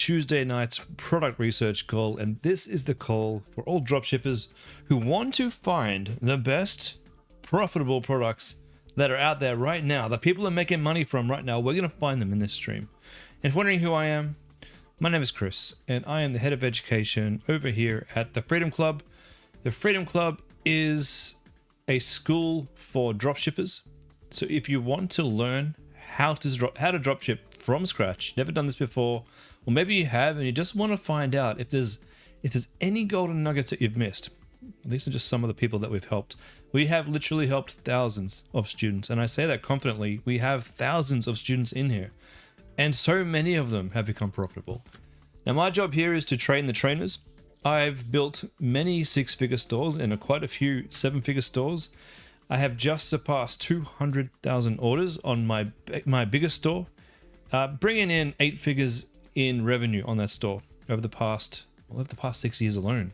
Tuesday night's product research call, and this is the call for all dropshippers who want to find the best profitable products that are out there right now, that people are making money from right now. We're going to find them in this stream. And if you're wondering who I am, my name is Chris, and I am the head of education over here at the Freedom Club. The Freedom Club is a school for dropshippers. So if you want to learn how to dropship from scratch, never done this before, or maybe you have and you just want to find out if there's any golden nuggets that you've missed. These are just some of the people that we've helped. We have literally helped thousands of students, and I say that confidently. We have thousands of students in here, and so many of them have become profitable. Now, my job here is to train the trainers. I've built many six-figure stores and quite a few seven-figure stores. I have just surpassed 200,000 orders on my biggest store, bringing in 8 figures in revenue on that store over the past 6 years alone.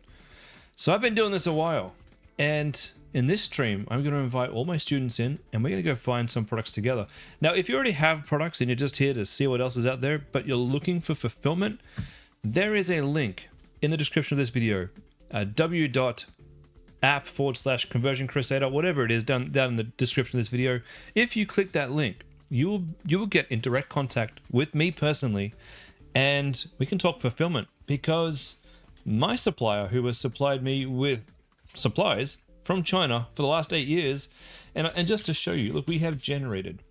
So I've been doing this a while, and in this stream, I'm going to invite all my students in, and we're going to go find some products together. Now, if you already have products and you're just here to see what else is out there, but you're looking for fulfillment, there is a link in the description of this video, w.app/conversion crusader, whatever it is, down in the description of this video. If you click that link, you will get in direct contact with me personally, and we can talk fulfillment, because my supplier, who has supplied me with supplies from China for the last 8 years, and just to show you, look, we have generated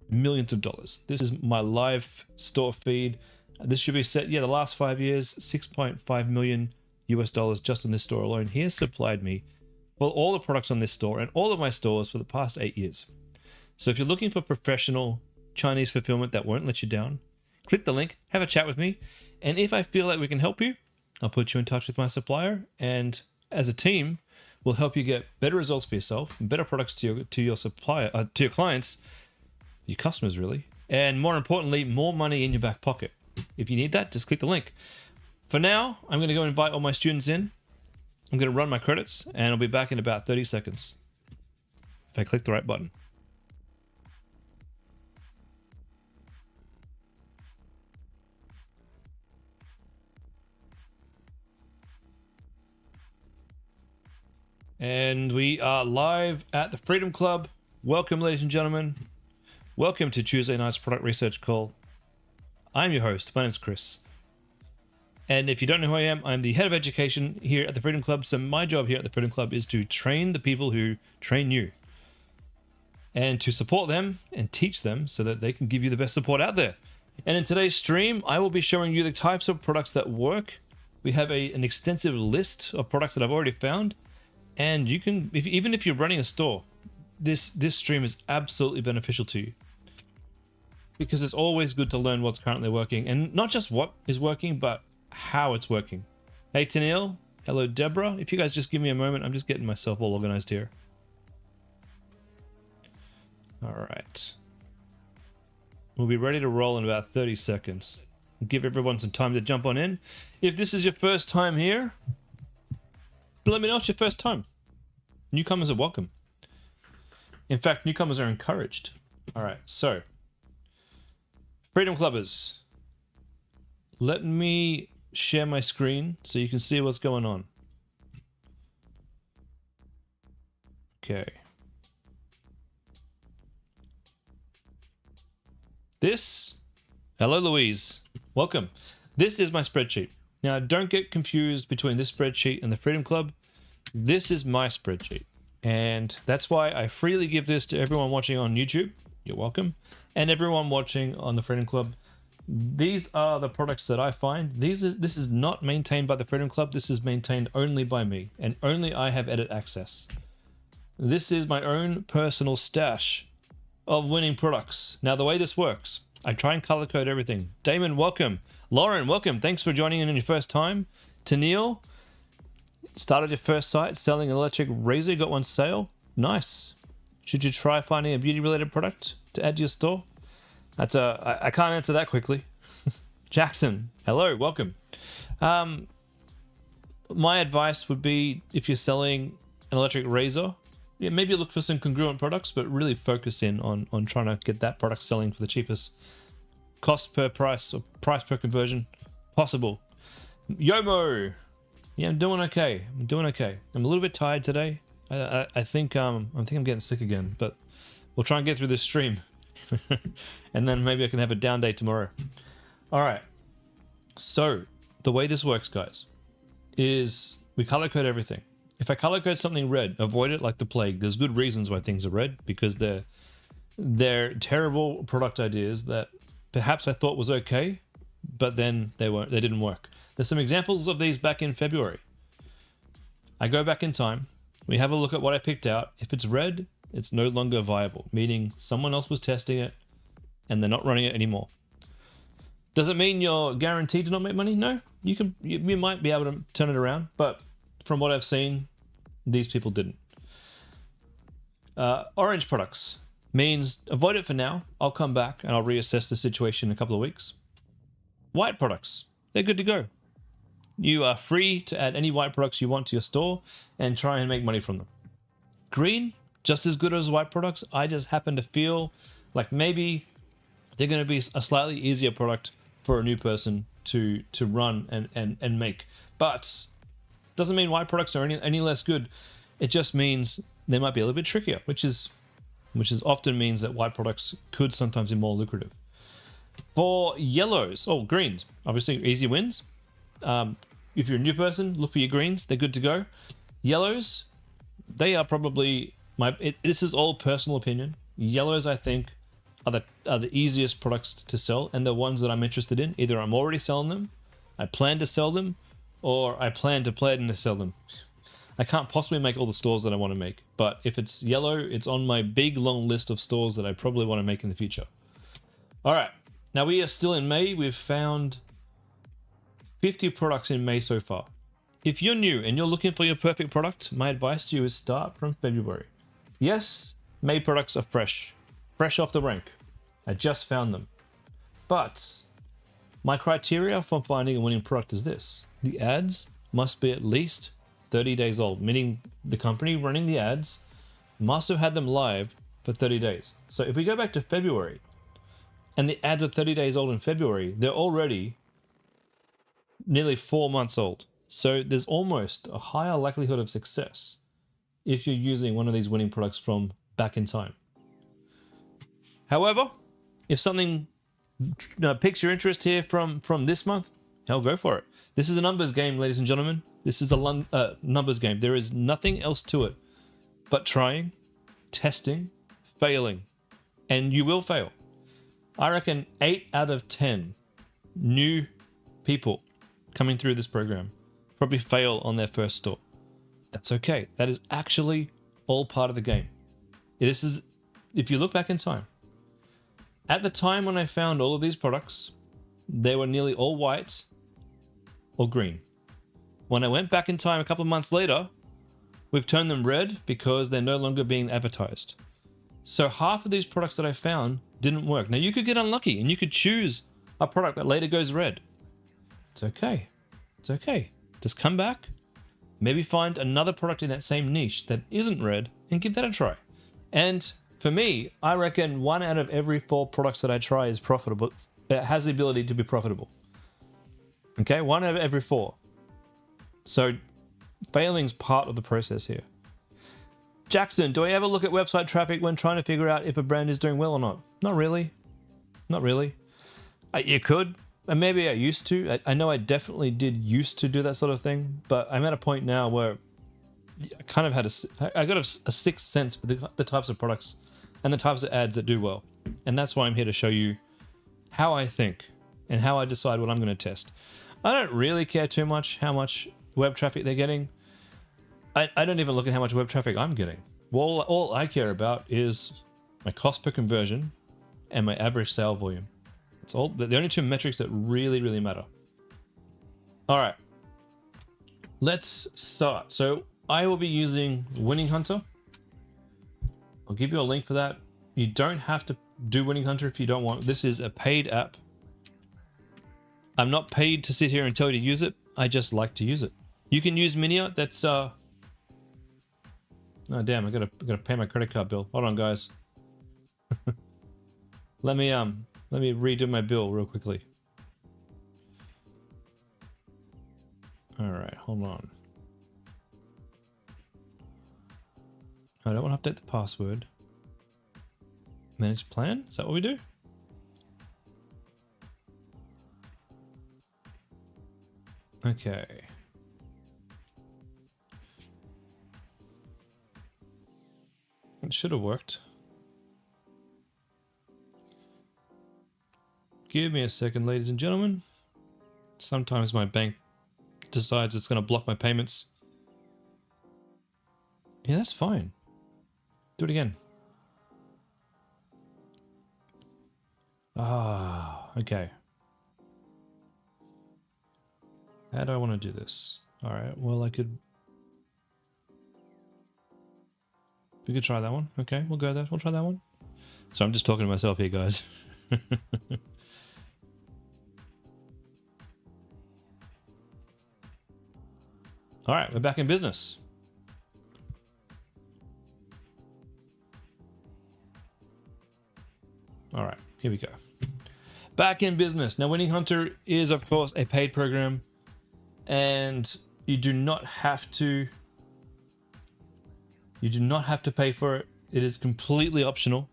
millions of dollars. This is my live store feed. This should be set, the last 5 years, $6.5 million US just in this store alone. He has supplied me for all the products on this store and all of my stores for the past 8 years. So if you're looking for professional Chinese fulfillment that won't let you down, click the link, have a chat with me, and if I feel like we can help you, I'll put you in touch with my supplier, and as a team, we'll help you get better results for yourself, better products to your supplier, to your clients, your customers really, and more importantly, more money in your back pocket. If you need that, just click the link. For now, I'm going to go invite all my students in. I'm going to run my credits, and I'll be back in about 30 seconds if I click the right button. And we are live at the Freedom Club. Welcome, ladies and gentlemen. Welcome to Tuesday night's product research call. I'm your host. My name's Chris. And if you don't know who I am, I'm the head of education here at the Freedom Club. So my job here at the Freedom Club is to train the people who train you, and to support them and teach them so that they can give you the best support out there. And in today's stream, I will be showing you the types of products that work. We have an extensive list of products that I've already found. And you can, even if you're running a store, this stream is absolutely beneficial to you, because it's always good to learn what's currently working, and not just what is working, but how it's working. Hey, Tennille. Hello, Deborah. If you guys just give me a moment, I'm just getting myself all organized here. All right. We'll be ready to roll in about 30 seconds. Give everyone some time to jump on in. If this is your first time here, let me know it's your first time. Newcomers are welcome. In fact, newcomers are encouraged. All right, so Freedom Clubbers, let me share my screen so you can see what's going on. Okay. Hello, Louise. Welcome. This is my spreadsheet. Now, don't get confused between this spreadsheet and the Freedom Club. This is my spreadsheet, and that's why I freely give this to everyone watching on YouTube. You're welcome. And everyone watching on the Freedom Club. These are the products that I find. This is not maintained by the Freedom Club. This is maintained only by me, and only I have edit access. This is my own personal stash of winning products. Now, the way this works, I try and color code everything. Damon, welcome. Lauren, welcome. Thanks for joining in on your first time. Tennille, started your first site selling an electric razor, got one sale. Nice. Should you try finding a beauty related product to add to your store? I can't answer that quickly. Jackson, hello, welcome. My advice would be, if you're selling an electric razor, maybe look for some congruent products, but really focus in on trying to get that product selling for the cheapest cost per price or price per conversion possible. Yomo. Yeah, I'm doing okay. I'm doing okay. I'm a little bit tired today. I think I'm getting sick again, but we'll try and get through this stream. And then maybe I can have a down day tomorrow. All right. So the way this works, guys, is we color code everything. If I color code something red, avoid it like the plague. There's good reasons why things are red, because they're terrible product ideas that perhaps I thought was okay, but then they didn't work. There's some examples of these back in February. I go back in time. We have a look at what I picked out. If it's red, it's no longer viable, meaning someone else was testing it and they're not running it anymore. Does it mean you're guaranteed to not make money? No, you might be able to turn it around, but from what I've seen, these people didn't. Orange products means avoid it for now. I'll come back and I'll reassess the situation in a couple of weeks. White products, they're good to go. You are free to add any white products you want to your store and try and make money from them. Green, just as good as white products. I just happen to feel like maybe they're going to be a slightly easier product for a new person to run and make. But doesn't mean white products are any less good. It just means they might be a little bit trickier, which is often means that white products could sometimes be more lucrative. For yellows, greens, obviously easy wins. If you're a new person, look for your greens. They're good to go. Yellows, they are probably this is all personal opinion. Yellows, I think, are the easiest products to sell and the ones that I'm interested in. Either I'm already selling them, I plan to sell them, or I plan to sell them. I can't possibly make all the stores that I want to make, but if it's yellow, it's on my big long list of stores that I probably want to make in the future. All right, now we are still in May. We've found 50 products in May so far. If you're new and you're looking for your perfect product, my advice to you is start from February. Yes, May products are fresh off the rank. I just found them. But my criteria for finding a winning product is this. The ads must be at least 30 days old, meaning the company running the ads must have had them live for 30 days. So if we go back to February and the ads are 30 days old in February, they're already nearly 4 months old. So there's almost a higher likelihood of success if you're using one of these winning products from back in time. However, if something piques your interest here from this month, hell, go for it. This is a numbers game, ladies and gentlemen. This is a numbers game. There is nothing else to it but trying, testing, failing, and you will fail. I reckon 8 out of 10 new people coming through this program probably fail on their first store. That's okay. That is actually all part of the game. This is, if you look back in time, at the time when I found all of these products, they were nearly all white or green. When I went back in time a couple of months later, we've turned them red because they're no longer being advertised. So half of these products that I found didn't work. Now you could get unlucky and you could choose a product that later goes red. It's okay. It's okay. Just come back, maybe find another product in that same niche that isn't red and give that a try. And for me, I reckon 1 out of every 4 products that I try is profitable. It has the ability to be profitable. Okay, 1 out of every 4. So failing's part of the process here. Jackson, do I ever look at website traffic when trying to figure out if a brand is doing well or not? Not really. Not really. You could, and maybe I used to. I know I definitely did used to do that sort of thing, but I'm at a point now where I kind of had I got a sixth sense for the types of products and the types of ads that do well. And that's why I'm here to show you how I think and how I decide what I'm going to test. I don't really care too much how much web traffic they're getting. I don't even look at how much web traffic I'm getting. Well, all I care about is my cost per conversion and my average sale volume. It's all the only 2 metrics that really, really matter. All right, let's start. So I will be using Winning Hunter. I'll give you a link for that. You don't have to do Winning Hunter if you don't want. This is a paid app. I'm not paid to sit here and tell you to use it. I just like to use it. You can use Minia. That's oh damn, I gotta pay my credit card bill. Hold on, guys. Let me Let me redo my bill real quickly. All right, hold on. I don't want to update the password. Manage plan? Is that what we do? Okay. It should have worked. Give me a second, ladies and gentlemen. Sometimes my bank decides it's going to block my payments. Yeah, that's fine. Do it again. Ah, okay. How do I want to do this? All right, well, we could try that one. Okay, we'll go there. We'll try that one. So I'm just talking to myself here, guys. All right, we're back in business. All right, here we go. Back in business. Now, Winning Hunter is, of course, a paid program, and you do not have to pay for it. It is completely optional.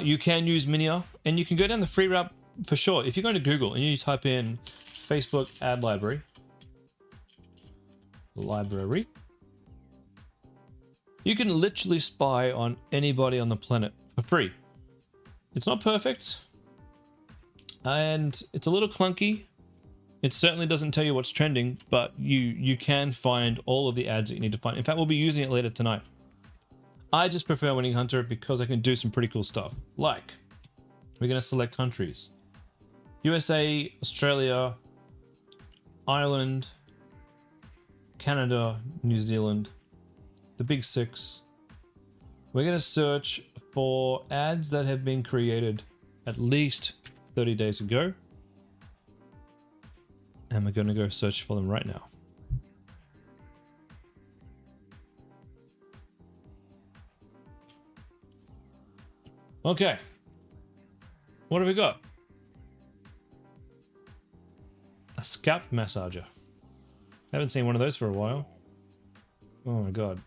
You can use Minia, and you can go down the free route for sure. If you go to Google and you type in Facebook ad library, you can literally spy on anybody on the planet for free. It's not perfect, and it's a little clunky. It certainly doesn't tell you what's trending, but you can find all of the ads that you need to find. In fact, we'll be using it later tonight. I just prefer Winning Hunter because I can do some pretty cool stuff. Like, we're going to select countries. USA, Australia, Ireland, Canada, New Zealand, the big six. We're going to search for ads that have been created at least 30 days ago. And we're going to go search for them right now. Okay. What have we got? A scalp massager. Haven't seen one of those for a while. Oh my god.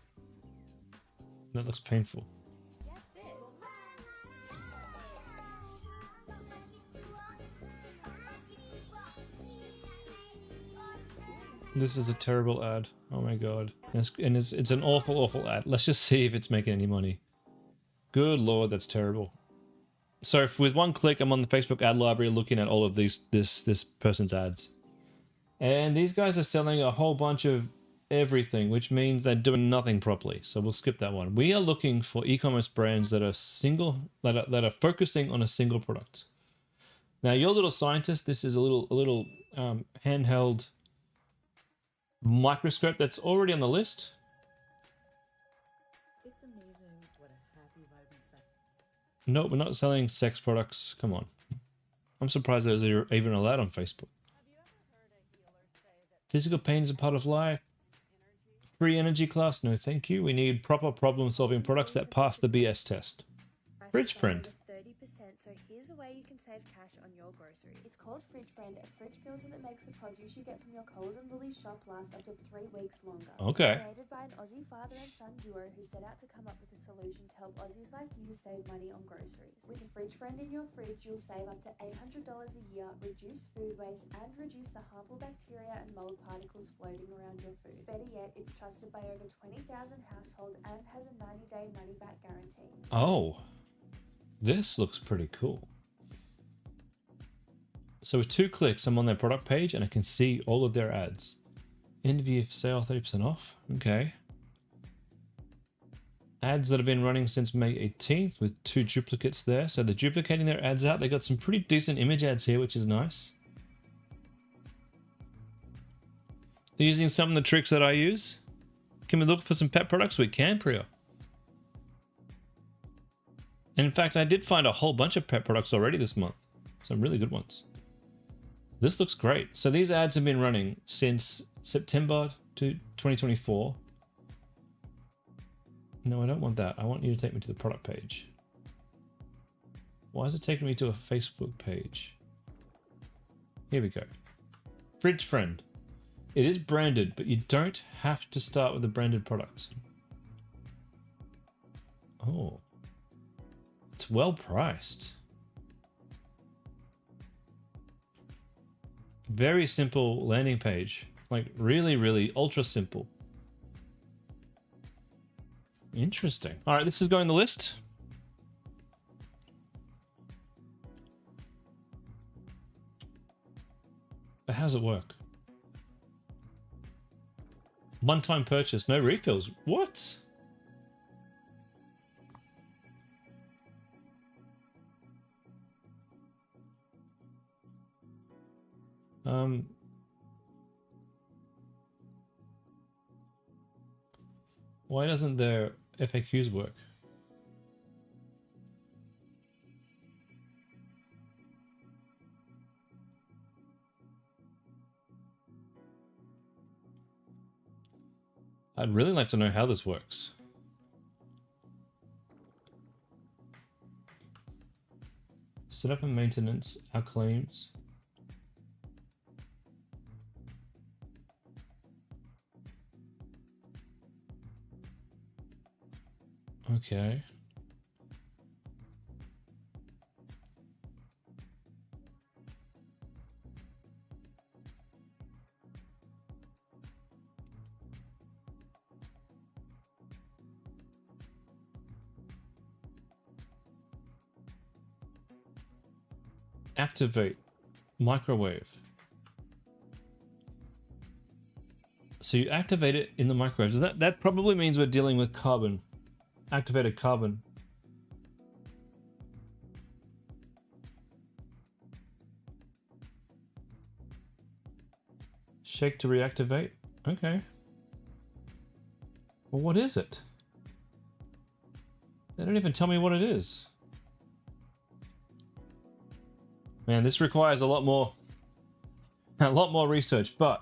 That looks painful. This is a terrible ad. Oh my god. And it's an awful, awful ad. Let's just see if it's making any money. Good lord, that's terrible. So with one click, I'm on the Facebook ad library looking at all of this person's ads. And these guys are selling a whole bunch of everything, which means they're doing nothing properly. So we'll skip that one. We are looking for e-commerce brands that are that are focusing on a single product. Now, your little scientist, this is a little handheld microscope that's already on the list. It's amazing what a happy, vibrant sex. No, we're not selling sex products. Come on. I'm surprised those are even allowed on Facebook. Have you ever heard a healer say that Physical pain is a part of life. energy? Free energy class? No, thank you. We need proper problem-solving products that pass the BS test. Fridge Friend. 30%, so here's a way you can save cash on your groceries. It's called Fridge Friend, a fridge filter that makes the produce you get from your Coles and Woolies shop last up to 3 weeks longer. Okay. Created by an Aussie father and son duo who set out to come up with a solution to help Aussies like you save money on groceries. With a Fridge Friend in your fridge, you'll save up to $800 a year, reduce food waste, and reduce the harmful bacteria and mold particles floating around your food. Better yet, it's trusted by over 20,000 households and has a 90-day money-back guarantee. Oh. This looks pretty cool. So with 2 clicks, I'm on their product page and I can see all of their ads. Interview for sale, 30% off. Okay. Ads that have been running since May 18th with 2 duplicates there. So they're duplicating their ads out. They got some pretty decent image ads here, which is nice. They're using some of the tricks that I use. Can we look for some pet products? We can, Priya. And in fact, I did find a whole bunch of pet products already this month. Some really good ones. This looks great. So these ads have been running since September to 2024. No, I don't want that. I want you to take me to the product page. Why is it taking me to a Facebook page? Here we go. Fridge Friend. It is branded, but you don't have to start with a branded product. Oh. It's well priced. Very simple landing page. Like really, really ultra simple. Interesting. All right, this is going to the list. But how does it work? One-time purchase, no refills. What? Why doesn't their FAQs work? I'd really like to know how this works. Setup and maintenance, our claims. Okay. Activate microwave. So you activate it in the microwave. So that probably means we're dealing with carbon. Activated carbon. Shake to reactivate. Okay. Well, what is it? They don't even tell me what it is. Man, this requires a lot more research. But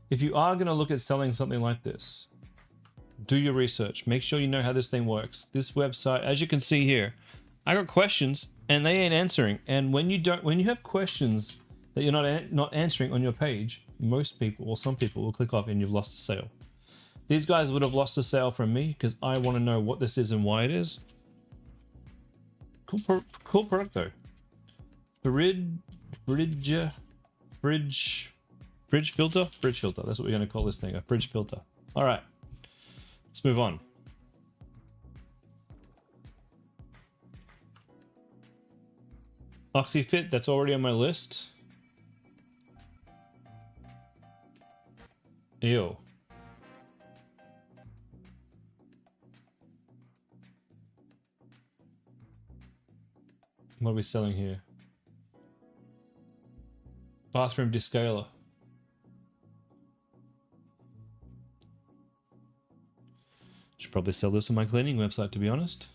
if you are going to look at selling something like this, do your research. Make sure you know how this thing works. This website, as you can see here, I got questions and they ain't answering. And when you have questions that you're not answering on your page, most people, or some people, will click off and you've lost a sale. These guys would have lost a sale from me because I want to know what this is and why it is. Cool product though. Fridge filter. That's what we're going to call this thing. A fridge filter. All right. Let's move on. OxyFit, that's already on my list. Ew. What are we selling here? Bathroom descaler. Should probably sell this on my cleaning website, to be honest.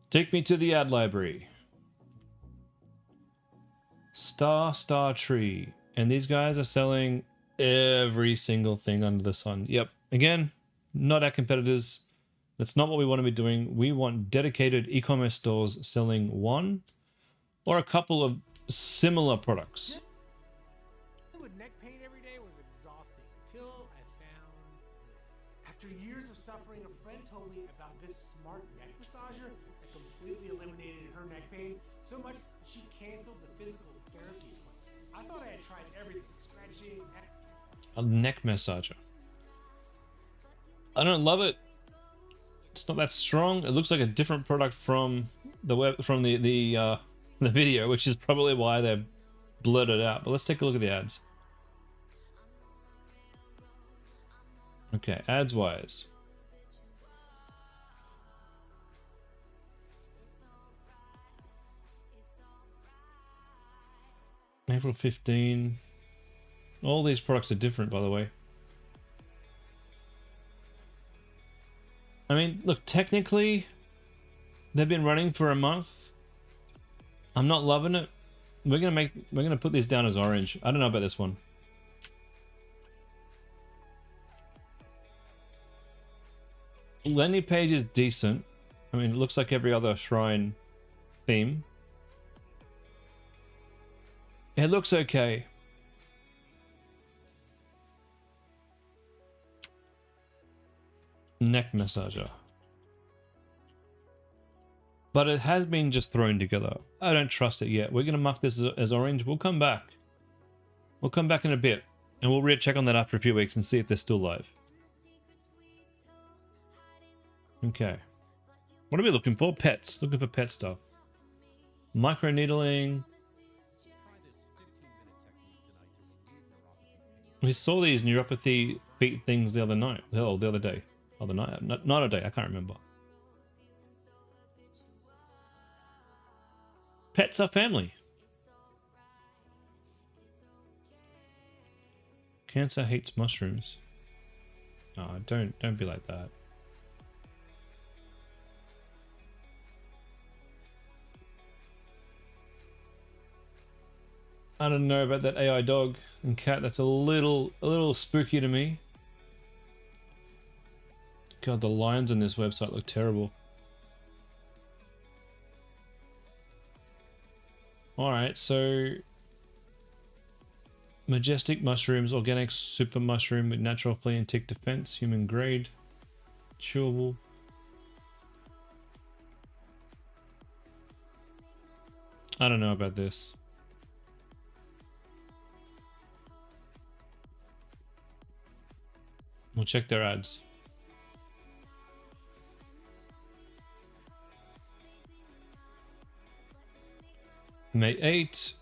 Take me to the ad library. Star Tree. And these guys are selling every single thing under the sun. Yep. Again, not our competitors. That's not what we want to be doing. We want dedicated e-commerce stores selling one or a couple of similar products. With neck pain every day was exhausting until I found this. After years of suffering, a friend told me about this smart neck massager that completely eliminated her neck pain so much she canceled the physical therapy appointments. I thought I had tried everything, stretching, a neck massager. I don't love it. It's not that strong. It looks like a different product from the video, which is probably why they've blurred it out. But let's take a look at the ads. Okay, ads wise. April 15. All these products are different, by the way. I mean, look, technically, they've been running for a month. I'm not loving it. We're gonna put these down as orange. I don't know about this one. Landing page is decent. I mean, it looks like every other shrine theme. It looks okay. Neck massager. But it has been just thrown together. I don't trust it yet. We're going to mark this as orange. We'll come back. We'll come back in a bit. And we'll recheck on that after a few weeks and see if they're still live. Okay. What are we looking for? Pets. Looking for pet stuff. Micro needling. We saw these neuropathy feet things the other night. Oh, the other day. Other night. Not a day. I can't remember. Pets are family. Cancer hates mushrooms. Oh, don't be like that. I don't know about that AI dog and cat. That's a little spooky to me. God, the lines on this website look terrible. Alright, so majestic mushrooms, organic super mushroom with natural flea and tick defense, human grade, chewable. I don't know about this. We'll check their ads. May 8.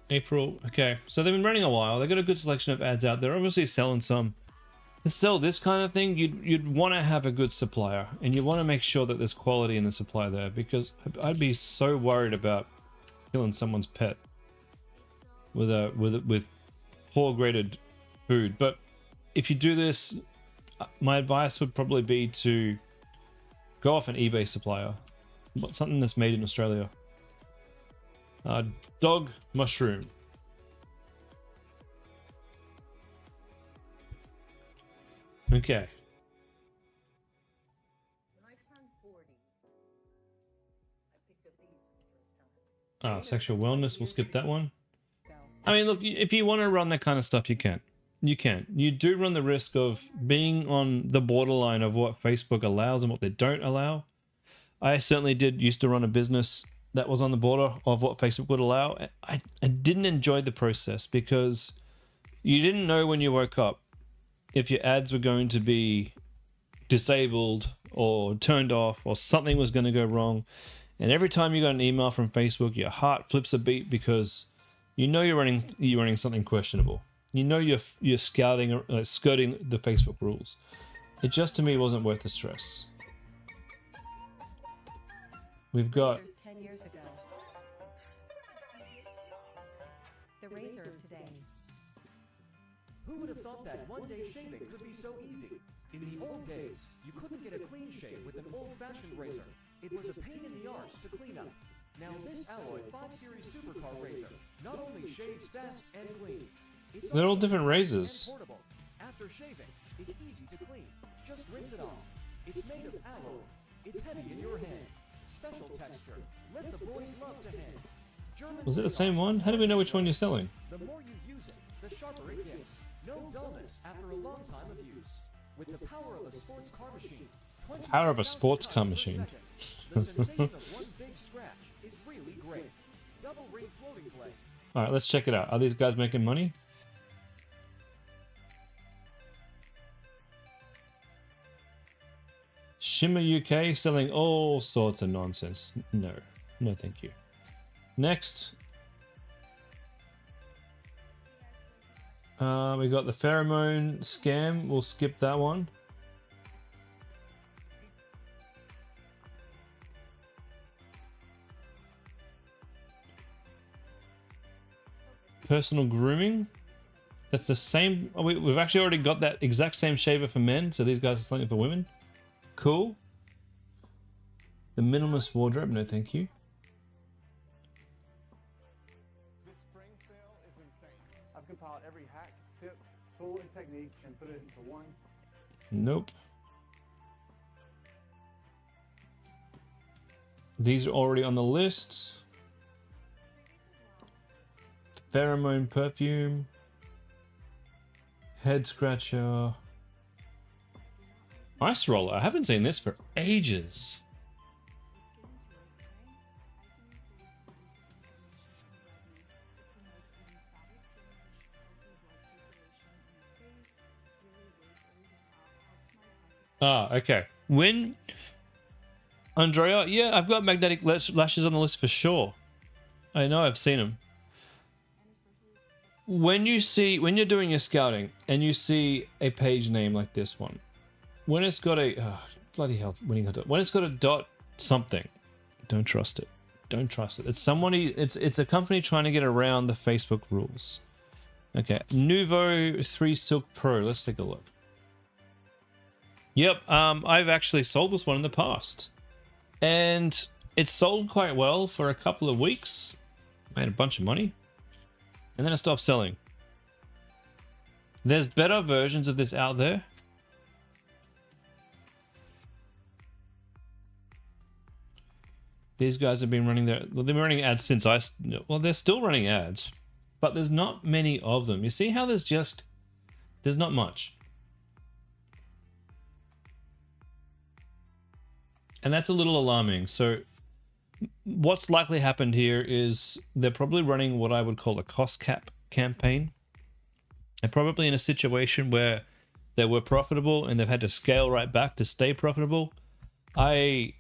April. Okay, so they've been running a while. They've got a good selection of ads out. They're obviously selling some. To sell this kind of thing, you'd want to have a good supplier, and you want to make sure that there's quality in the supply there, because I'd be so worried about killing someone's pet with poor graded food. But if you do this, my advice would probably be to go off an eBay supplier. Something that's made in Australia. Dog mushroom. Okay. When I turned 40, I picked up these for the first time. Sexual wellness. We'll skip that one. I mean, look, if you want to run that kind of stuff, you can. You can. You do run the risk of being on the borderline of what Facebook allows and what they don't allow. I certainly used to run a business that was on the border of what Facebook would allow. I didn't enjoy the process because you didn't know when you woke up if your ads were going to be disabled or turned off or something was going to go wrong. And every time you got an email from Facebook, your heart flips a beat because you know you're running something questionable. You know you're skirting the Facebook rules. It just to me wasn't worth the stress. We've got 10 years ago. The razor of today. Who would have thought that one-day shaving could be so easy? In the old days, you couldn't get a clean shave with an old-fashioned razor. It was a pain in the arse to clean up. Now this Alloy 5 Series Supercar razor not only shaves fast and clean, it's They're all also different lightweight razors. and portable. After shaving, it's easy to clean. Just rinse it off. It's made of alloy. It's heavy in your hand. Special texture. Let the boys love to hand. German Was it the same one? How do we know which one you're selling? The more you use it, the sharper it gets. No dullness after a long time of use. With the power of a sports car machine. Power of a sports car machine. The sensation of one big scratch is really great. Double ring floating blade. Alright, let's check it out. Are these guys making money? Shimmer UK selling all sorts of nonsense. No, thank you. Next, we got the pheromone scam. We'll skip that one. Personal grooming. That's the same. Oh, we've actually already got that exact same shaver for men. So these guys are selling it for women. Cool. The minimalist wardrobe. No, thank you. This spring sale is insane. I've compiled every hack, tip, tool, and technique and put it into one. Nope. These are already on the list. Pheromone perfume. Head scratcher. Ice roller. I haven't seen this for ages. Ah, okay. When Andrea, yeah, I've got magnetic lashes on the list for sure. I know I've seen them. When you're doing your scouting and you see a page name like this one, when it's got a bloody hell, when it's got a dot something, don't trust it. Don't trust it. It's somebody. It's a company trying to get around the Facebook rules. Okay, Nuvo 3 Silk Pro. Let's take a look. Yep, I've actually sold this one in the past. And it sold quite well for a couple of weeks. Made a bunch of money. And then it stopped selling. There's better versions of this out there. These guys have been running they've been running ads since they're still running ads. But there's not many of them. You see how there's not much. And that's a little alarming. So what's likely happened here is they're probably running what I would call a cost cap campaign. They're probably in a situation where they were profitable and they've had to scale right back to stay profitable. I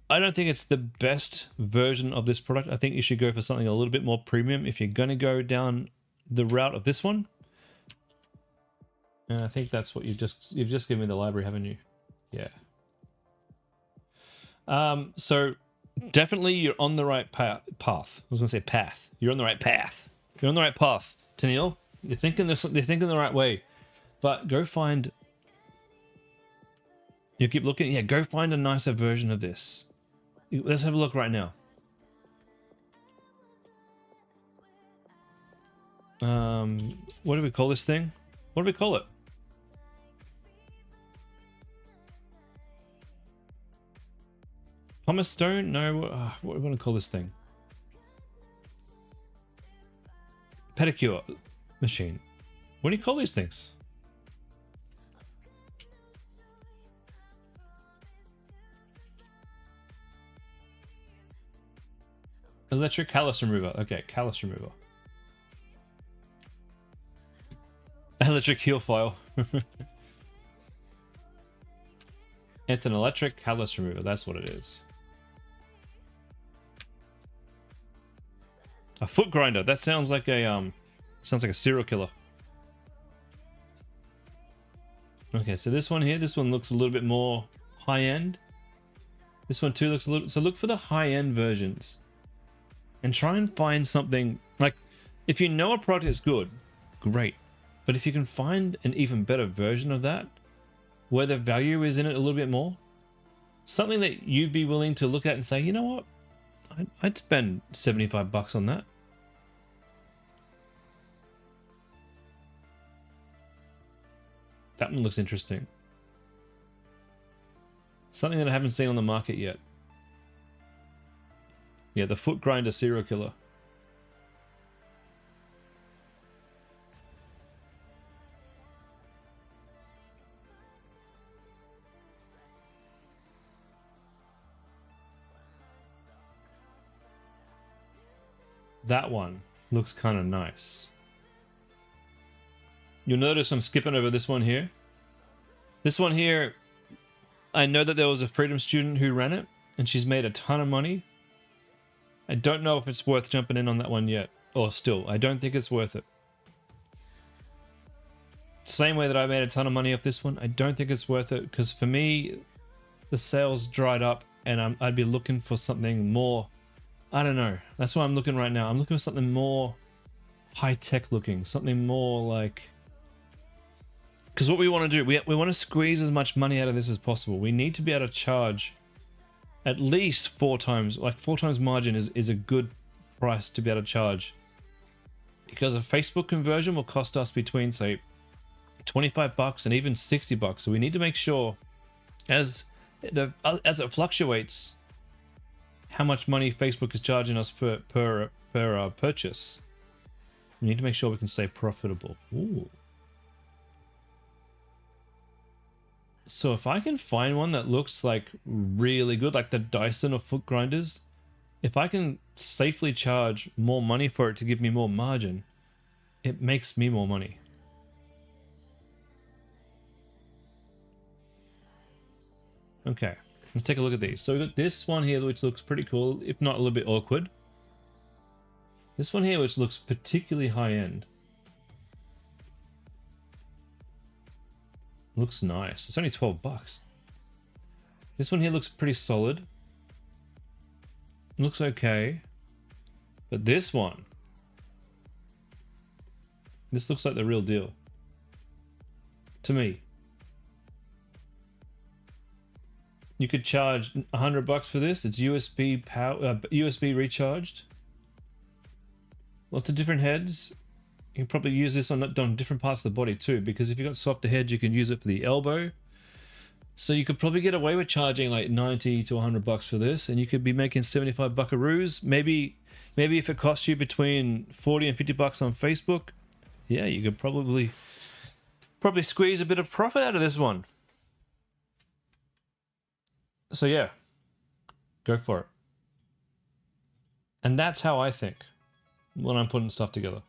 don't think it's the best version of this product. I think you should go for something a little bit more premium if you're going to go down the route of this one. And I think that's what you've just given me the library, haven't you? Yeah. So definitely you're on the right path. I was going to say path. You're on the right path. You're on the right path, Tennille. You're thinking the right way. But go find... You keep looking... Yeah, go find a nicer version of this. Let's have a look right now. What do we call this thing? What do we call it? Pumice stone? No, what do we want to call this thing? Pedicure machine. What do you call these things? Electric callus remover. Okay, callus remover. Electric heel file. It's an electric callus remover. That's what it is. A foot grinder. That sounds like a serial killer. Okay, so this one here, this one looks a little bit more high end. This one too looks a little. So look for the high end versions, and try and find something like, if you know a product is good, great. But if you can find an even better version of that, where the value is in it a little bit more, something that you'd be willing to look at and say, you know what, I'd spend $75 on that. That one looks interesting. Something that I haven't seen on the market yet. Yeah, the foot grinder serial killer. That one looks kind of nice. You'll notice I'm skipping over this one here. This one here, I know that there was a Freedom student who ran it, and she's made a ton of money. I don't know if it's worth jumping in on that one yet. Or still, I don't think it's worth it. Same way that I made a ton of money off this one, I don't think it's worth it, because for me, the sales dried up, and I'd be looking for something more... I don't know. That's why I'm looking right now. I'm looking for something more high-tech looking. Something more like... Because what we want to do, we want to squeeze as much money out of this as possible. We need to be able to charge at least 4 times. Like 4 times margin is a good price to be able to charge. Because a Facebook conversion will cost us between, say, $25 and even $60. So we need to make sure as it fluctuates... how much money Facebook is charging us per purchase. We need to make sure we can stay profitable. Ooh. So if I can find one that looks like really good, like the Dyson or foot grinders, if I can safely charge more money for it to give me more margin, it makes me more money. Okay, let's take a look at these. So we've got this one here, which looks pretty cool, if not a little bit awkward. This one here, which looks particularly high end. Looks nice. It's only 12 bucks. This one here looks pretty solid. Looks okay. But this one, this looks like the real deal. To me. You could charge 100 bucks for this. It's USB power, USB recharged. Lots of different heads. You can probably use this on different parts of the body too, because if you've got softer heads, you can use it for the elbow. So you could probably get away with charging like 90 to 100 bucks for this, and you could be making 75 buckaroos. Maybe if it costs you between 40 and 50 bucks on Facebook, yeah, you could probably squeeze a bit of profit out of this one. So yeah, go for it. And that's how I think when I'm putting stuff together.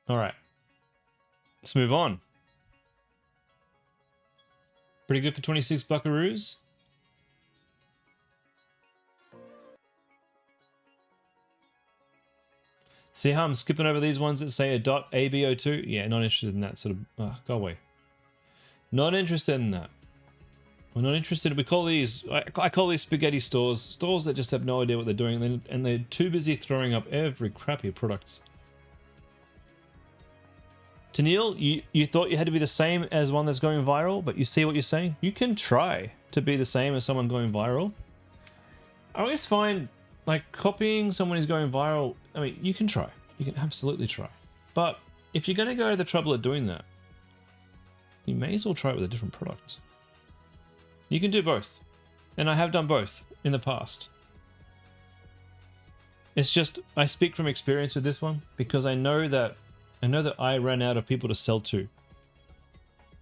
All right, let's move on. Pretty good for 26 buckaroos. See how I'm skipping over these ones that say a .ABO2? Yeah, not interested in that sort of... go away. Not interested in that. We're not interested. We call these... I call these spaghetti stores. Stores that just have no idea what they're doing, and they're too busy throwing up every crappy product. Tennille, you thought you had to be the same as one that's going viral, but you see what you're saying? You can try to be the same as someone going viral. I always find, like, copying someone who's going viral, I mean, you can try. You can absolutely try. But if you're going to go to the trouble of doing that, you may as well try it with a different product. You can do both. And I have done both in the past. It's just, I speak from experience with this one, because I know that I ran out of people to sell to,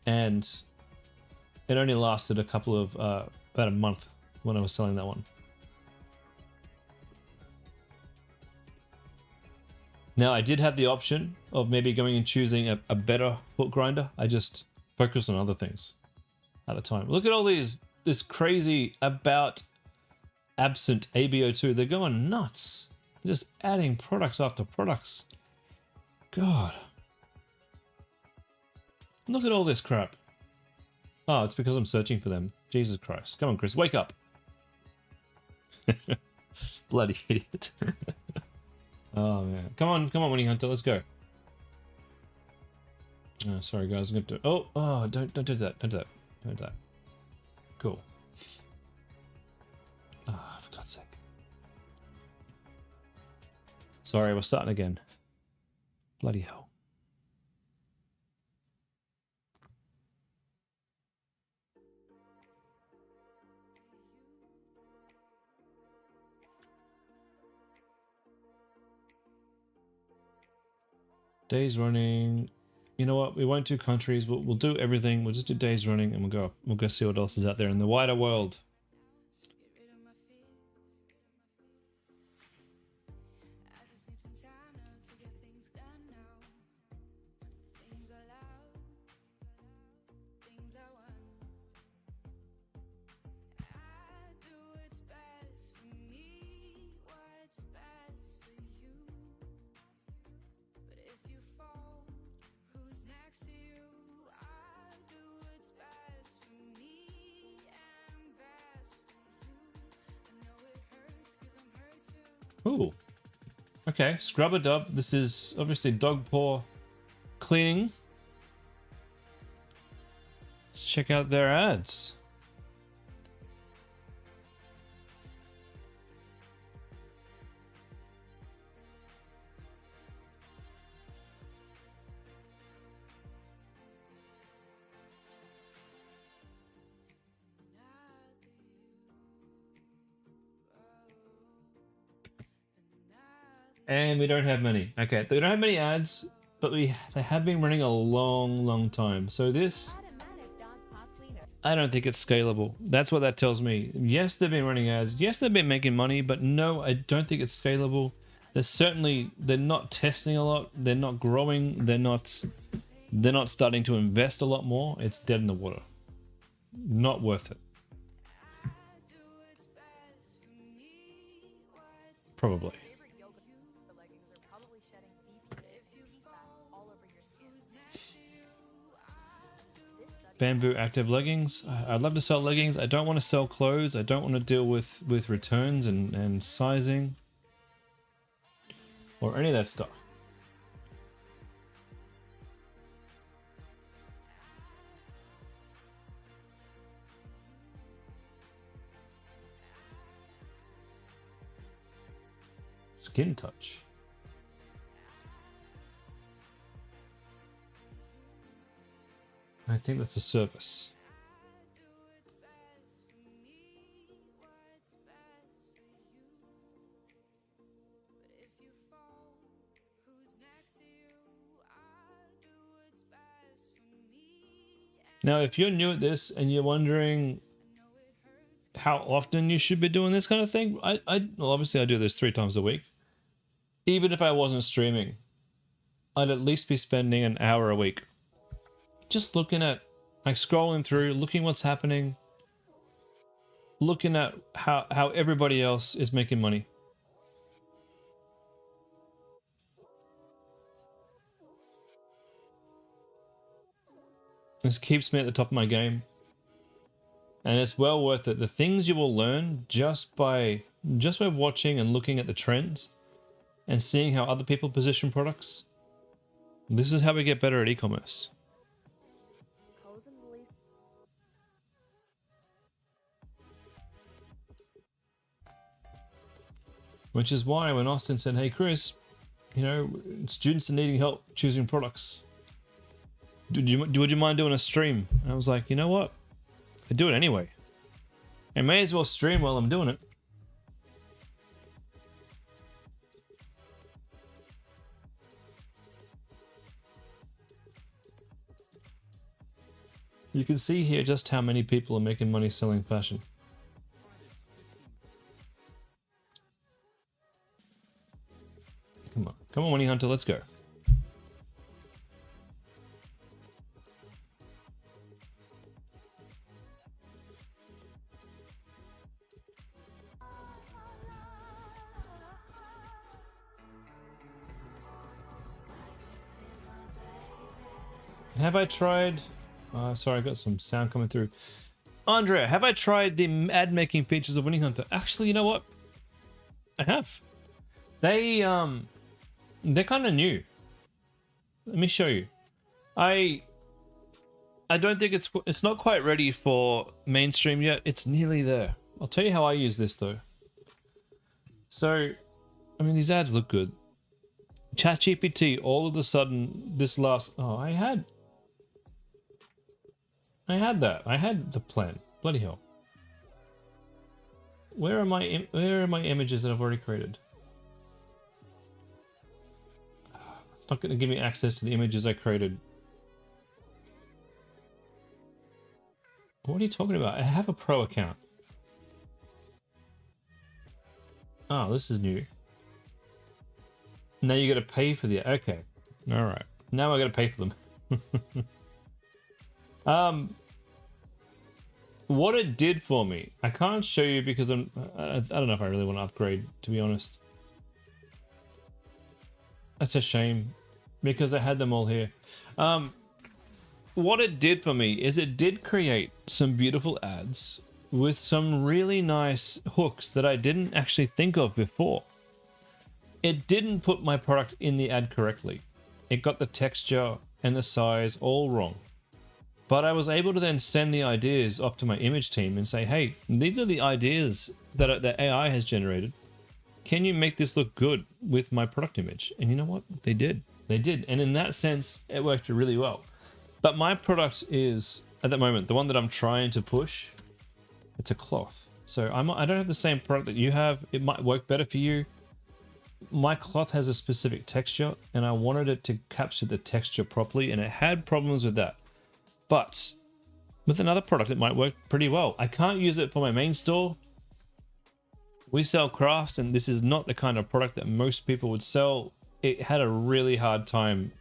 and it only lasted a couple of about a month when I was selling that one. Now I did have the option of maybe going and choosing a better foot grinder. I just focused on other things at the time. Look at all this crazy about absent ABO2. They're going nuts. They're just adding products after products. God. Look at all this crap. Oh, it's because I'm searching for them. Jesus Christ. Come on, Chris, wake up. Bloody idiot. Oh, man. Come on, Winnie Hunter, let's go. Oh, sorry, guys. I'm going to... Oh, don't do that. Don't do that. Don't do that. Cool. Ah, for God's sake. Sorry, we're starting again. Bloody hell. Days running. You know what? We won't do countries. We'll do everything. We'll just do days running, and we'll go see what else is out there in the wider world. Ooh. Okay, Scrub a Dub. This is obviously dog paw cleaning. Let's check out their ads. And we don't have many. Okay, they don't have many ads, but they have been running a long time. So this, I don't think it's scalable. That's what that tells me. Yes, they've been running ads. Yes, they've been making money, but no, I don't think it's scalable. They're not testing a lot. They're not growing. They're not starting to invest a lot more. It's dead in the water. Not worth it. Probably. Bamboo active leggings. I'd love to sell leggings. I don't want to sell clothes. I don't want to deal with returns and sizing or any of that stuff. Skin touch. I think that's a service. Now, if you're new at this and you're wondering how often you should be doing this kind of thing, well, obviously I do this 3 times a week. Even if I wasn't streaming, I'd at least be spending an hour a week just looking at, like, scrolling through, looking what's happening, looking at how everybody else is making money. This keeps me at the top of my game. And it's well worth it. The things you will learn just by watching and looking at the trends and seeing how other people position products. This is how we get better at e-commerce. Which is why when Austin said, "Hey Chris, you know, students are needing help choosing products. Would you mind doing a stream?" And I was like, you know what? I do it anyway. I may as well stream while I'm doing it. You can see here just how many people are making money selling fashion. Come on, Money Hunter, let's go. Have I tried... sorry, I got some sound coming through. Andrea, have I tried the ad making features of Winning Hunter? Actually, you know what? I have. They're kind of new. Let me show you. I don't think it's not quite ready for mainstream yet. It's nearly there. I'll tell you how I use this though. So, I mean, these ads look good. ChatGPT, all of a sudden, this last... Oh, I had that. I had the plan. Bloody hell. Where are my images that I've already created? It's not going to give me access to the images I created. What are you talking about? I have a pro account. Oh, this is new. Now you got to pay for the... Okay. All right. Now I got to pay for them. What it did for me, I can't show you because I don't know if I really want to upgrade, to be honest. That's a shame because I had them all here. What it did for me is it did create some beautiful ads with some really nice hooks that I didn't actually think of before. It didn't put my product in the ad correctly. It got the texture and the size all wrong. But I was able to then send the ideas off to my image team and say, hey, these are the ideas that the AI has generated. Can you make this look good with my product image? And you know what? They did. They did. And in that sense, it worked really well. But my product is, at the moment, the one that I'm trying to push, it's a cloth. So I don't have the same product that you have. It might work better for you. my cloth has a specific texture and I wanted it to capture the texture properly, and it had problems with that. But with another product, it might work pretty well. I can't use it for my main store. We sell crafts, and this is not the kind of product that most people would sell. It had a really hard time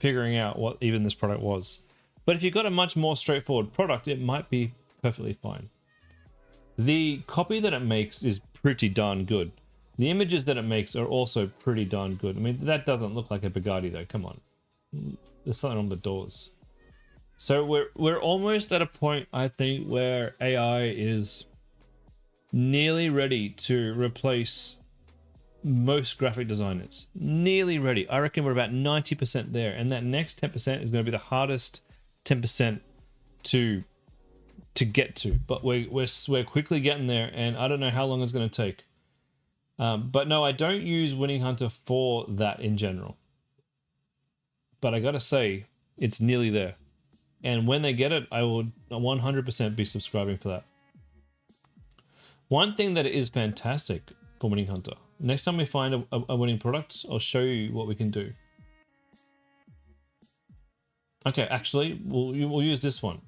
figuring out what even this product was. But if you've got a much more straightforward product, it might be perfectly fine. The copy that it makes is pretty darn good. The images that it makes are also pretty darn good. I mean, that doesn't look like a Bugatti though, come on. There's something on the doors. So we're almost at a point, I think, where AI is nearly ready to replace most graphic designers. Nearly ready. I reckon we're about 90% there, and that next 10% is going to be the hardest 10% to get to. But we're quickly getting there, and I don't know how long it's going to take. But no, I don't use Winning Hunter for that in general. But I gotta say, it's nearly there. And when they get it, I will 100% be subscribing for that. One thing that is fantastic for Winning Hunter, next time we find a winning product, I'll show you what we can do. Okay, actually, we'll use this one.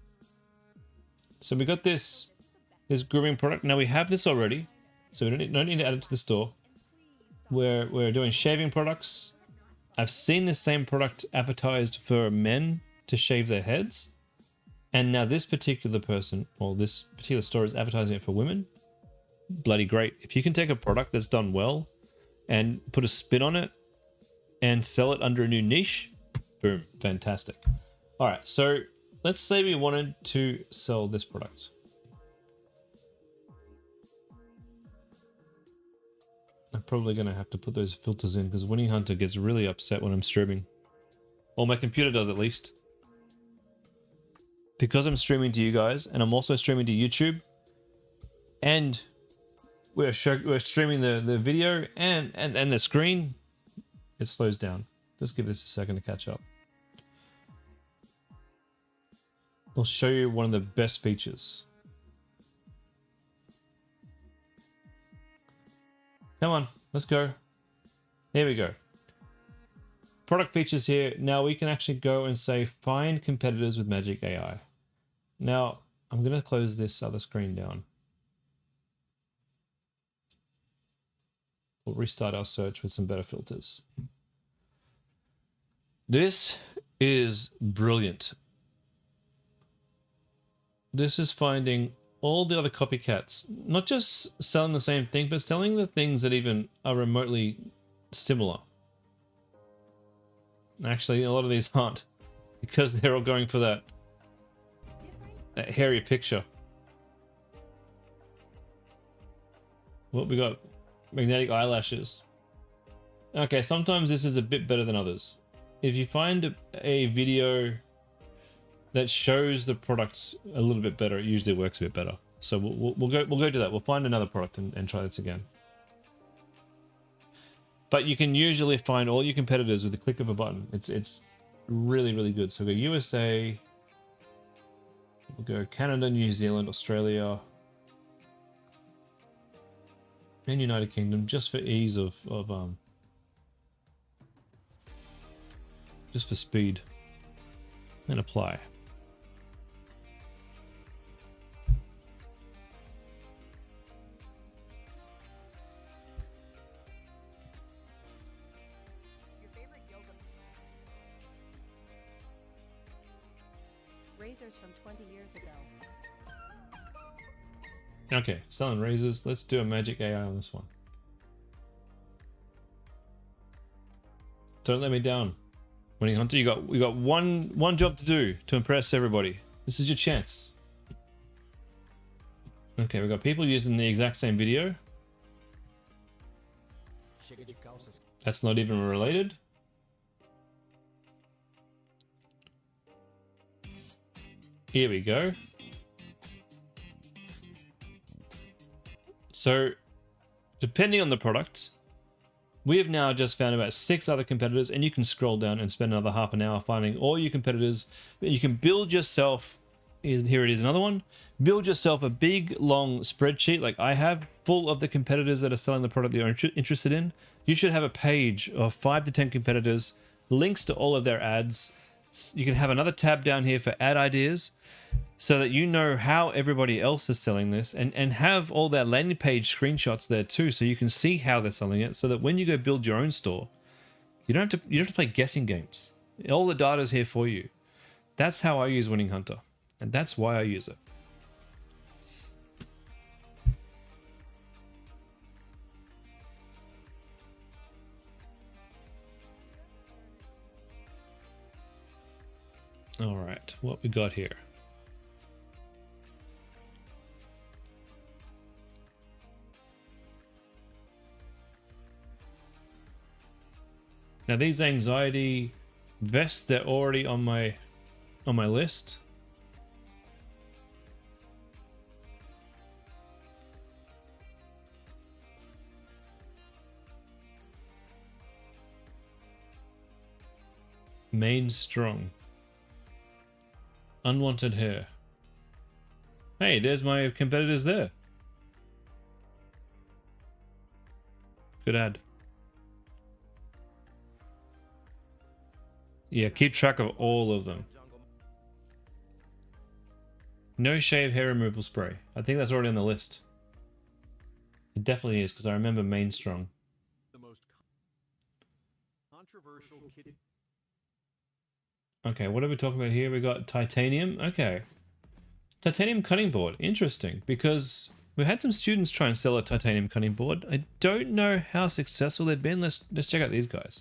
So we got this grooming product. Now we have this already, so we don't need to add it to the store. We're doing shaving products. I've seen the same product advertised for men to shave their heads. And now this particular person, or this particular store, is advertising it for women. Bloody great. If you can take a product that's done well and put a spin on it and sell it under a new niche, boom, fantastic. All right, so let's say we wanted to sell this product. I'm probably going to have to put those filters in because Winning Hunter gets really upset when I'm streaming. Or my computer does, at least. Because I'm streaming to you guys, and I'm also streaming to YouTube, and we're streaming the video and the screen, it slows down. Just give this a second to catch up. I'll show you one of the best features. Come on, let's go. Here we go. Product features here. Now we can actually go and say find competitors with Magic AI. Now I'm going to close this other screen down. We'll restart our search with some better filters. This is brilliant. This is finding all the other copycats, not just selling the same thing, but selling the things that even are remotely similar. Actually, a lot of these aren't, because they're all going for that hairy picture. Well, we got magnetic eyelashes. Okay, sometimes this is a bit better than others. If you find a video that shows the products a little bit better, it usually works a bit better. So we'll go do that. We'll find another product and try this again. But you can usually find all your competitors with the click of a button. It's really, really good. So we'll go USA, we'll go Canada, New Zealand, Australia, and United Kingdom, just for ease of just for speed, and apply. Razors from 20 years ago. Okay, selling razors. Let's do a Magic AI on this one. Don't let me down, Winning Hunter. You got one job to do to impress everybody. This is your chance. Okay, we've got people using the exact same video. That's not even related. Here we go. So, depending on the product, we have now just found about 6 other competitors, and you can scroll down and spend another half an hour finding all your competitors. You can build yourself, here it is, another one. Build yourself a big, long spreadsheet like I have, full of the competitors that are selling the product that you're interested in. You should have a page of 5 to 10 competitors, links to all of their ads. You can have another tab down here for ad ideas so that you know how everybody else is selling this, and have all their landing page screenshots there too, so you can see how they're selling it, so that when you go build your own store, you don't have to play guessing games. All the data is here for you. That's how I use Winning Hunter, and that's why I use it. All right, what we got here? Now these anxiety vests, they're already on my list. Main strong. Unwanted hair. Hey, there's my competitors there. Good ad. Yeah, keep track of all of them. No shave hair removal spray. I think that's already on the list. It definitely is, because I remember Main Strong. The most controversial kitty. Okay, what are we talking about here? We got titanium. Okay. Titanium cutting board. Interesting, because we had some students try and sell a titanium cutting board. I don't know how successful they've been. Let's check out these guys.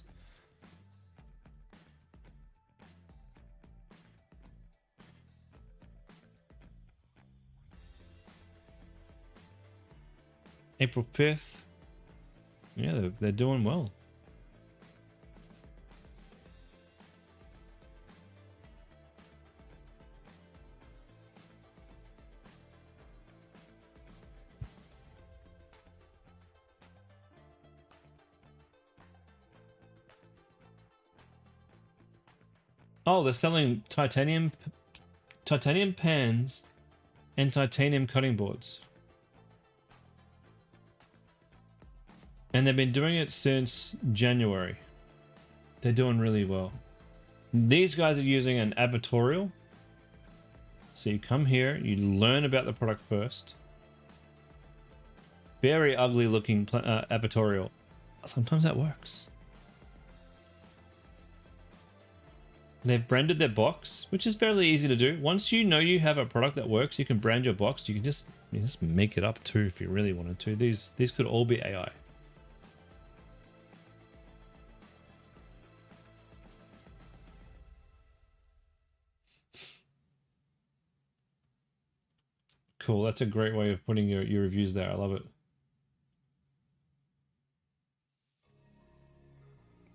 April 5th. Yeah, they're doing well. Oh, they're selling titanium pans and titanium cutting boards. And they've been doing it since January. They're doing really well. These guys are using an advertorial. So you come here, you learn about the product first. Very ugly looking advertorial. Sometimes that works. They've branded their box, which is fairly easy to do. Once you know you have a product that works, you can brand your box. You can just make it up too if you really wanted to. These could all be AI. Cool, that's a great way of putting your reviews there. I love it.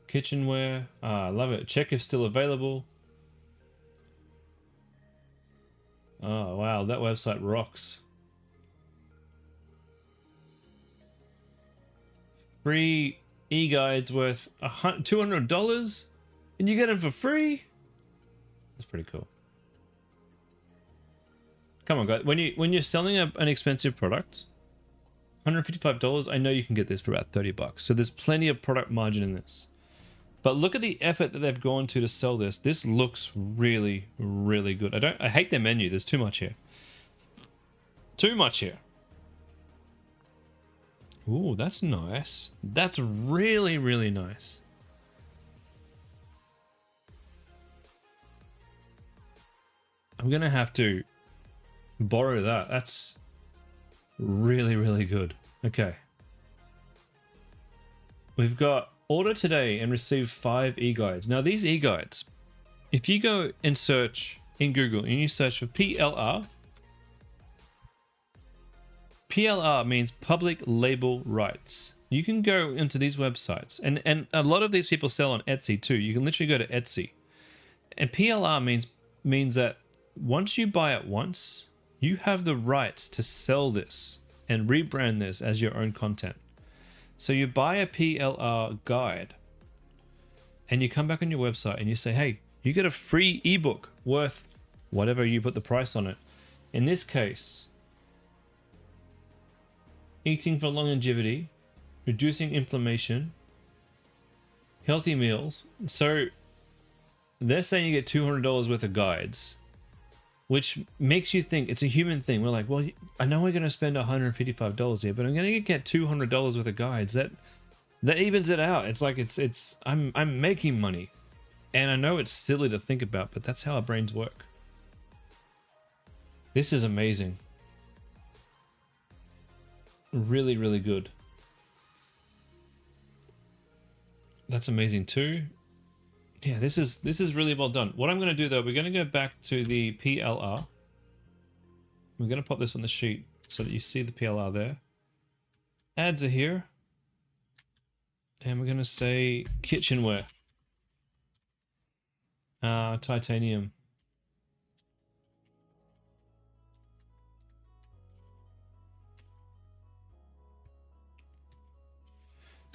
Kitchenware. I love it. Check if still available. Oh, wow. That website rocks. Free e-guides worth $200 and you get them for free? That's pretty cool. Come on, guys. When you're selling an expensive product, $155, I know you can get this for about $30. So there's plenty of product margin in this. But look at the effort that they've gone to sell this. This looks really, really good. I hate their menu. There's too much here. Too much here. Ooh, that's nice. That's really, really nice. I'm gonna have to borrow that. That's really, really good. Okay. We've got order today and receive 5 e-guides. Now these e-guides, if you go and search in Google and you search for PLR, PLR means public label rights. You can go into these websites and a lot of these people sell on Etsy too. You can literally go to Etsy. And PLR means that once you buy it once, you have the rights to sell this and rebrand this as your own content. So you buy a PLR guide and you come back on your website and you say, hey, you get a free ebook worth whatever you put the price on it. In this case, eating for longevity, reducing inflammation, Healthy meals. So they're saying you get $200 worth of guides, which makes you think it's a human thing. We're like, well, I know we're going to spend $155 here, but I'm going to get $200 worth of guides. That evens it out. It's like I'm making money, and I know it's silly to think about, but that's how our brains work. This is amazing. Really, really good. That's amazing too. Yeah, this is really well done. What I'm going to do though, we're going to go back to the PLR. We're going to pop this on the sheet so that you see the PLR there. Ads are here. And we're going to say kitchenware. Titanium.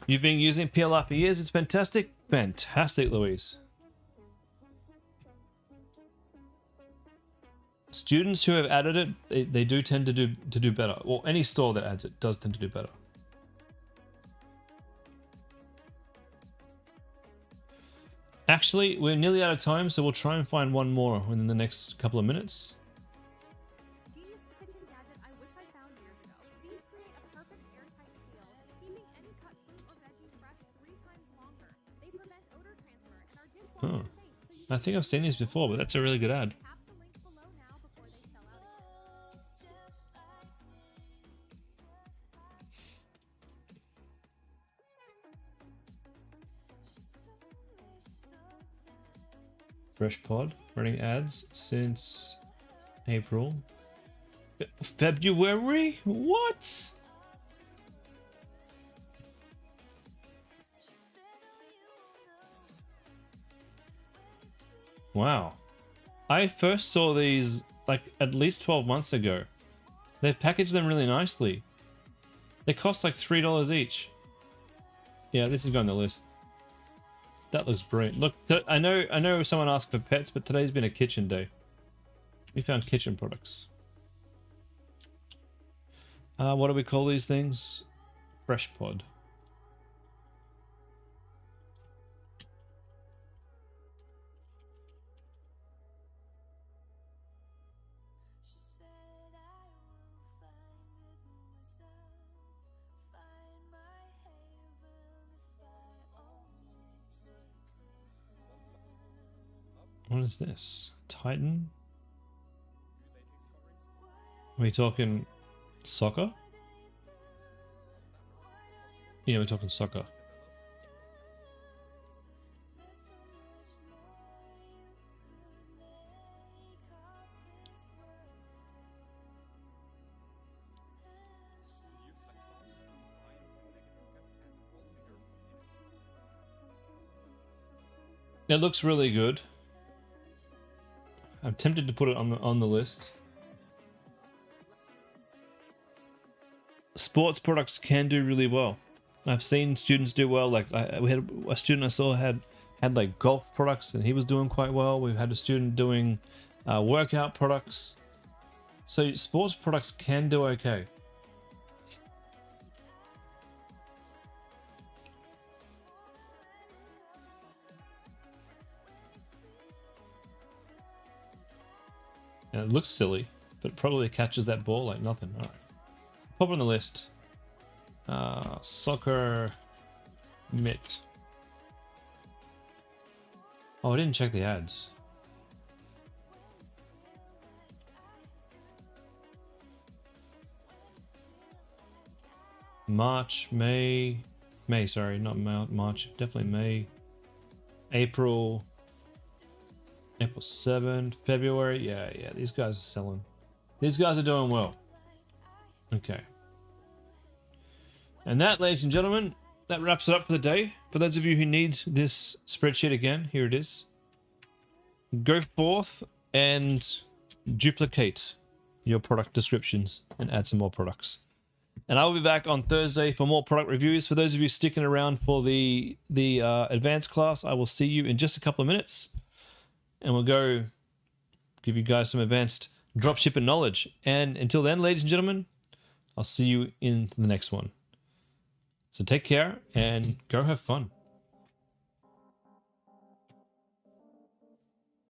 You've been using PLR for years. It's fantastic. Fantastic, Louise. Students who have added it, they do tend to do better. Or any store that adds it does tend to do better. Actually, we're nearly out of time, so we'll try and find one more within the next couple of minutes. Genius kitchen gadget I wish I found years ago. These create a perfect airtight seal, keeping any cut fruit or veggie fresh 3 times longer. They prevent odor transfer and are dishwasher safe, so you I think I've seen these before, but that's a really good ad. tap the link below now before they sell out again. Fresh Pod running ads since April. February? What? Wow. I first saw these like at least 12 months ago. They've packaged them really nicely. They cost like $3 each. Yeah, this is going on the list. That looks brilliant. Look, I know someone asked for pets, but today's been a kitchen day. We found kitchen products. What do we call these things? Fresh Pod. What is this? Titan? Are we talking soccer? Yeah, we're talking soccer. It looks really good. I'm tempted to put it on the list. Sports products can do really well. I've seen students do well. Like we had a student I saw had like golf products, and he was doing quite well. We've had a student doing workout products. So sports products can do okay. And it looks silly, but probably catches that ball like nothing. All right. Pop on the list. Soccer mitt. Oh, I didn't check the ads. March, May, sorry, not March, definitely May, April 7th, February. Yeah, these guys are selling. These guys are doing well. Okay. And that, ladies and gentlemen, that wraps it up for the day. For those of you who need this spreadsheet again, here it is. Go forth and duplicate your product descriptions and add some more products. And I will be back on Thursday for more product reviews. For those of you sticking around for the advanced class, I will see you in just a couple of minutes. And we'll go give you guys some advanced dropshipping knowledge. And until then, ladies and gentlemen, I'll see you in the next one. So take care and go have fun.